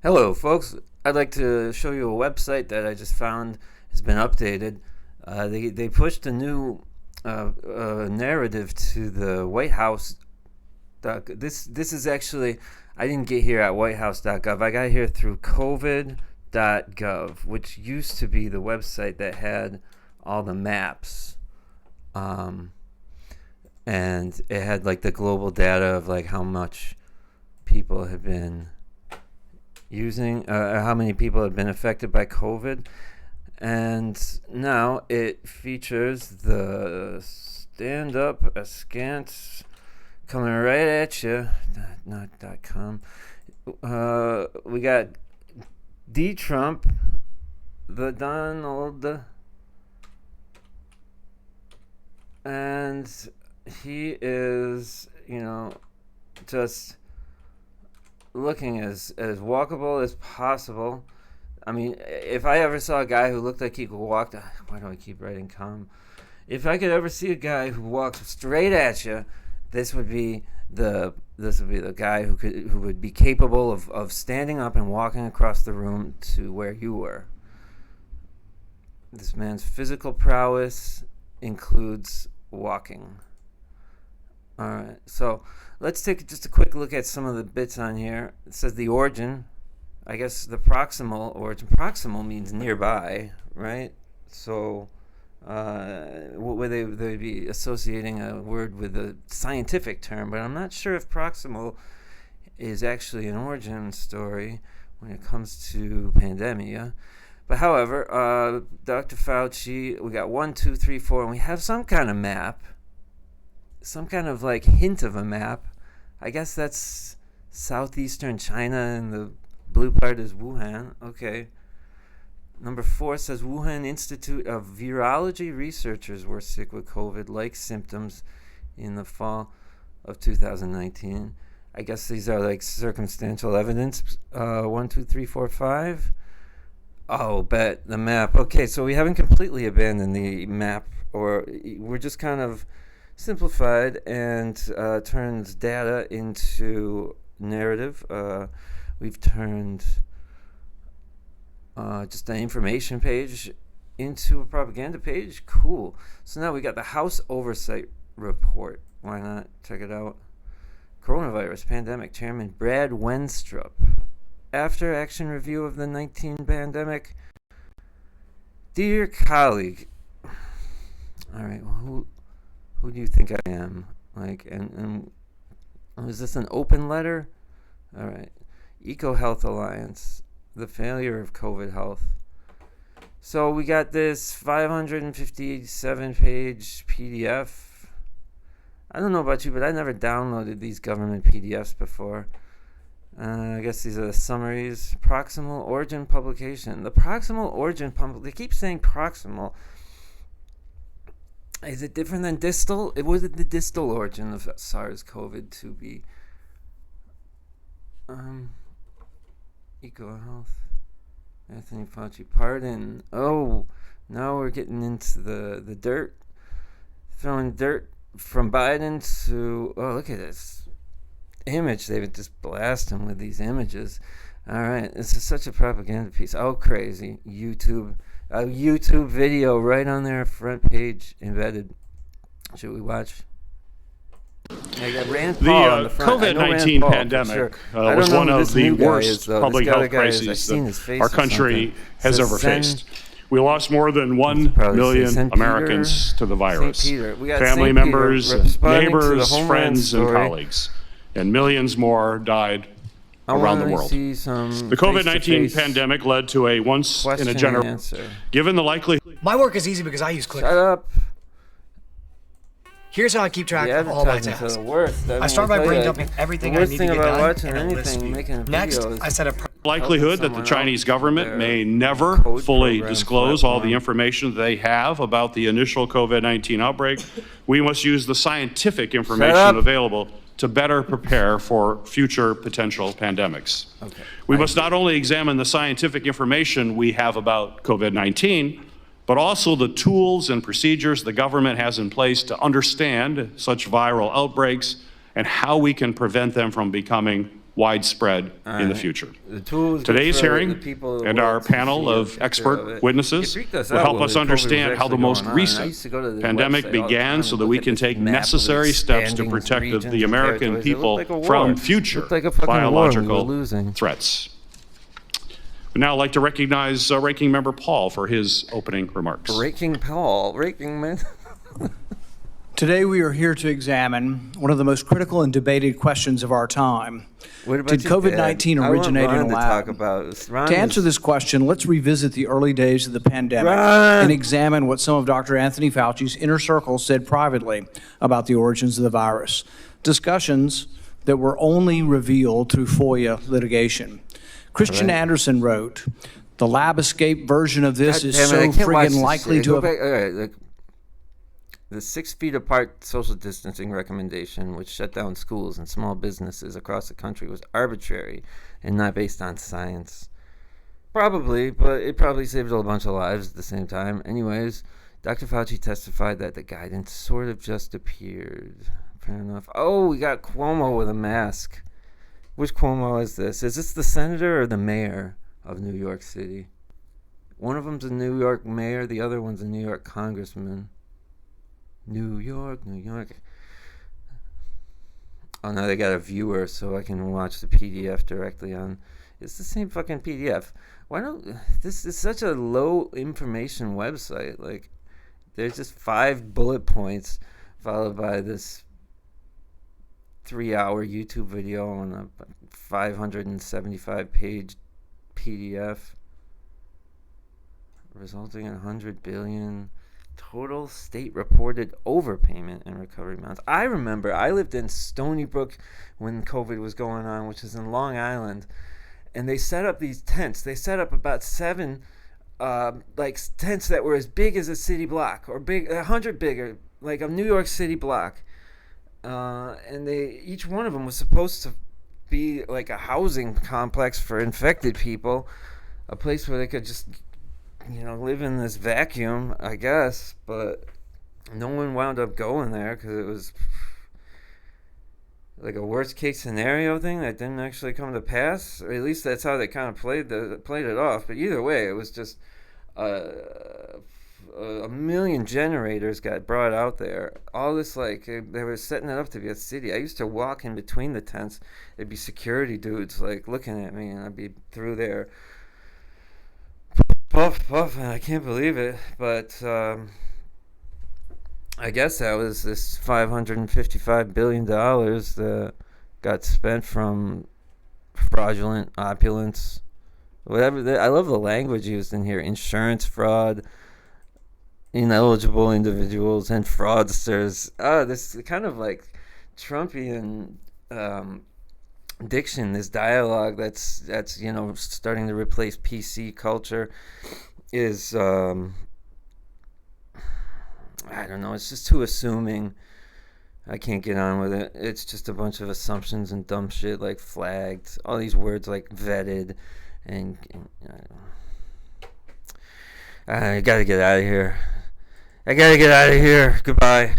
Hello, folks. I'd like to show you a website that I just found has been updated. They pushed a new narrative to the White House. This is actually, I didn't get here at whitehouse.gov. I got here through Govid.cov, which used to be the website that had all the maps. And it had like the global data of like how much people have been using, how many people have been affected by COVID. And now it features the stand up askance coming right at you. Not .com. We got D. Trump, the Donald, and he is, just looking as walkable as possible. I mean, if I ever saw a guy who looked like he could walk, why do I keep writing calm? If I could ever see a guy who walks straight at you, this would be the guy who would be capable of standing up and walking across the room to where you were. This man's physical prowess includes walking. All right, so let's take just a quick look at some of the bits on here. It says the origin. I guess the proximal origin. Proximal means nearby, right? So would they'd be associating a word with a scientific term, but I'm not sure if proximal is actually an origin story when it comes to pandemia. But however, Dr. Fauci, we got 1, 2, 3, 4, and we have some kind of map. Some kind of like hint of a map. I guess that's southeastern China and the blue part is Wuhan. Okay. Number 4 says Wuhan Institute of Virology researchers were sick with COVID-like symptoms in the fall of 2019. I guess these are like circumstantial evidence. 1, 2, 3, 4, 5. Oh, bet the map. Okay, so we haven't completely abandoned the map, or we're just kind of simplified and turns data into narrative. We've turned just an information page into a propaganda page. Cool. So now we got the House Oversight Report. Why not check it out? Coronavirus Pandemic Chairman Brad Wenstrup. After action review of the 19 pandemic. Dear colleague. All right, well, who do you think I am? Like, and is this an open letter? All right. EcoHealth Alliance, the failure of COVID health. So we got this 557-page PDF. I don't know about you, but I never downloaded these government PDFs before. I guess these are the summaries. Proximal origin publication. The proximal origin they keep saying proximal. Is it different than distal? It was the distal origin of SARS-CoV-2. EcoHealth. Anthony Fauci. Pardon. Oh, now we're getting into the dirt. Throwing dirt from Biden to... Oh, look at this image. They would just blast him with these images. All right. This is such a propaganda piece. Oh, crazy. YouTube. A YouTube video right on their front page embedded. Should we watch? The COVID-19 pandemic was one of the worst public health crises that our country has ever faced. We lost more than 1 million Americans to the virus. Family members, neighbors, friends, and colleagues. And millions more died around the world. The COVID-19 pandemic led to a once-in-a-generation. Given the likelihood... My work is easy because I use Click. Shut up. Here's how I keep track of all my tasks. I start by brain dumping everything I need to get done in a list view. Next, I set a likelihood that the Chinese government may never fully disclose all the information they have about the initial COVID-19 outbreak. We must use the scientific information available to better prepare for future potential pandemics. Okay. We must not only examine the scientific information we have about COVID-19, but also the tools and procedures the government has in place to understand such viral outbreaks and how we can prevent them from becoming widespread in the future. Today's hearing and our panel of expert witnesses will help us understand how the most recent pandemic began so that we can take necessary steps to protect the American people from future biological threats. I'd now like to recognize Ranking Member Paul for his opening remarks. Ranking man. Today we are here to examine one of the most critical and debated questions of our time. Did COVID-19 originate in a lab? To answer this question, let's revisit the early days of the pandemic and examine what some of Dr. Anthony Fauci's inner circle said privately about the origins of the virus. Discussions that were only revealed through FOIA litigation. Christian Anderson wrote, "The lab escape version of this is so friggin' likely to have..." The 6 feet apart social distancing recommendation, which shut down schools and small businesses across the country, was arbitrary and not based on science. Probably, but it probably saved a bunch of lives at the same time. Anyways, Dr. Fauci testified that the guidance sort of just appeared. Fair enough. Oh, we got Cuomo with a mask. Which Cuomo is this? Is this the senator or the mayor of New York City? One of them's a New York mayor, the other one's a New York congressman. New York, New York. Oh, now they got a viewer so I can watch the PDF directly on. It's the same fucking PDF. Why don't. This is such a low information website. Like, there's just 5 bullet points followed by this 3-hour YouTube video on a 575 page PDF, resulting in 100 billion. Total state reported overpayment and recovery amounts. I remember I lived in Stony Brook when COVID was going on, which is in Long Island, and they set up these tents. They set up about 7 tents that were as big as a city block, or 100 bigger, like a New York City block. And each one of them was supposed to be like a housing complex for infected people, a place where they could just live in this vacuum, I guess, but no one wound up going there because it was like a worst case scenario thing that didn't actually come to pass. Or at least that's how they kind of played it off. But either way, it was just a million generators got brought out there. All this, like, they were setting it up to be a city. I used to walk in between the tents. There'd be security dudes like looking at me, and I'd be through there. Puff, and I can't believe it, but I guess that was this $555 billion that got spent from fraudulent opulence, whatever. I love the language used in here: insurance fraud, ineligible individuals, and fraudsters. This kind of like Trumpian diction, this dialogue that's starting to replace PC culture is I don't know, it's just too assuming. I can't get on with it. It's just a bunch of assumptions and dumb shit like flagged, all these words like vetted, and I gotta get out of here. Goodbye.